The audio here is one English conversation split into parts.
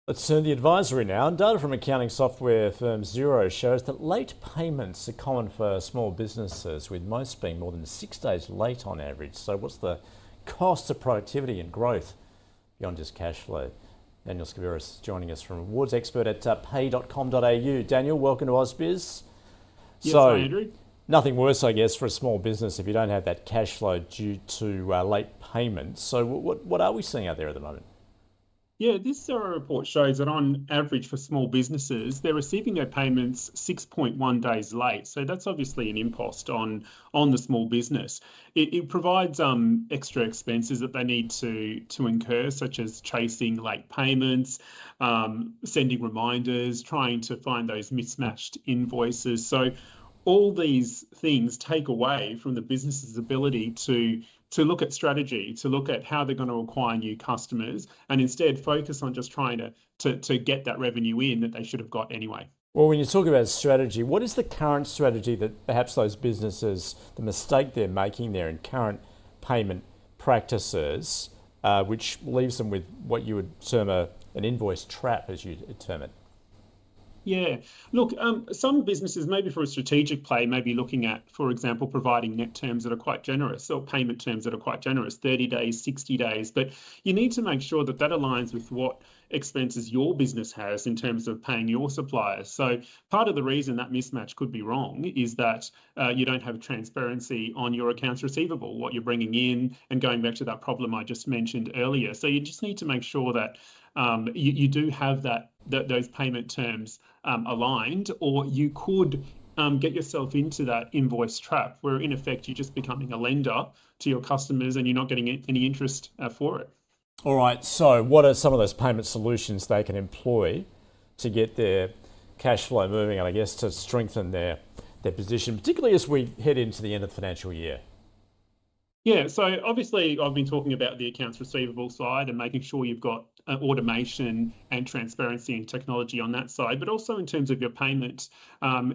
Let's turn to the advisory now. And data from accounting software firm Xero shows that late payments are common for small businesses, with most being more than 6 days late on average. So, what's the cost of productivity and growth beyond just cash flow? Daniel Sciberras joining us from rewards expert at pay.com.au. Daniel, welcome to AusBiz. Yes, hi, So, Andrew. nothing worse, I guess, for a small business if you don't have that cash flow due to late payments. So, what are we seeing out there at the moment? Yeah, this report shows that on average for small businesses, they're receiving their payments 6.1 days late. So that's obviously an impost on the small business. It provides extra expenses that they need to incur, such as chasing late payments, sending reminders, trying to find those mismatched invoices. So all these things take away from the business's ability to look at strategy, to look at how they're going to acquire new customers, and instead focus on just trying to get that revenue in that they should have got anyway. Well, when you talk about strategy, what is the current strategy that perhaps those businesses, the mistake they're making there in current payment practices, which leaves them with what you would term an invoice trap, as you term it? Yeah, look, some businesses, maybe for a strategic play, may be looking at, for example, providing net terms that are quite generous or payment terms that are quite generous, 30 days, 60 days. But you need to make sure that that aligns with what expenses your business has in terms of paying your suppliers. So part of the reason that mismatch could be wrong is that you don't have transparency on your accounts receivable, what you're bringing in, and going back to that problem I just mentioned earlier. So you just need to make sure that you do have those payment terms aligned, or you could get yourself into that invoice trap where in effect you're just becoming a lender to your customers and you're not getting any interest for it. All right, so what are some of those payment solutions they can employ to get their cash flow moving and I guess to strengthen their position, particularly as we head into the end of the financial year? Yeah, so obviously I've been talking about the accounts receivable side and making sure you've got automation and transparency and technology on that side, but also in terms of your payment,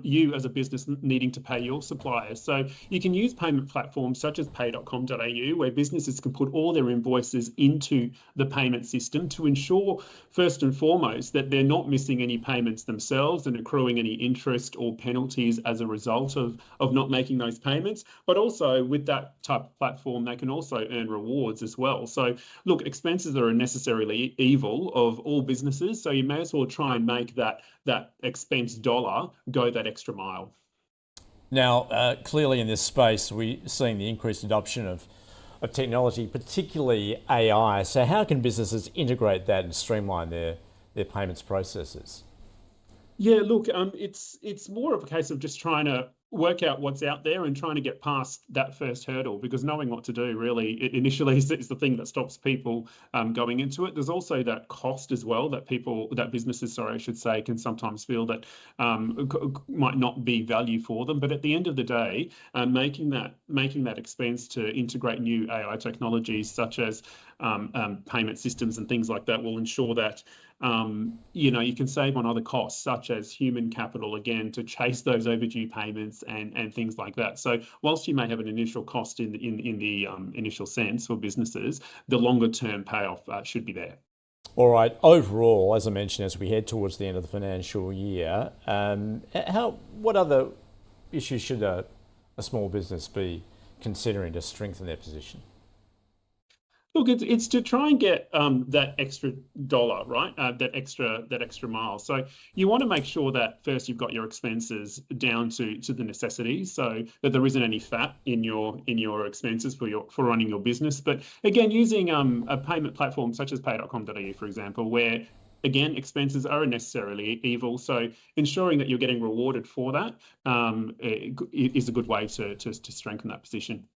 you as a business needing to pay your suppliers. So you can use payment platforms such as pay.com.au, where businesses can put all their invoices into the payment system to ensure, first and foremost, that they're not missing any payments themselves and accruing any interest or penalties as a result of not making those payments. But also with that type of platform, they can also earn rewards as well. So look, expenses are a necessarily evil of all businesses. So you may as well try and make that expense dollar go that extra mile. Now, clearly in this space, we're seeing the increased adoption of technology, particularly AI. So how can businesses integrate that and streamline their payments processes? Yeah, look, it's more of a case of just trying to work out what's out there and trying to get past that first hurdle, because knowing what to do really initially is the thing that stops people going into it. There's also that cost as well that businesses, sorry, I should say, can sometimes feel that might not be value for them. But at the end of the day, making that expense to integrate new AI technologies such as payment systems and things like that will ensure that you can save on other costs such as human capital, again, to chase those overdue payments and things like that. So whilst you may have an initial cost in the initial sense for businesses, the longer term payoff should be there. All right, overall, as I mentioned, as we head towards the end of the financial year, what other issues should a small business be considering to strengthen their position? Look, it's to try and get that extra dollar, right? That extra mile. So you want to make sure that first you've got your expenses down to the necessities, so that there isn't any fat in your expenses for running your business. But again, using a payment platform such as pay.com.au, for example, where again expenses are necessarily evil. So ensuring that you're getting rewarded for that is a good way to strengthen that position.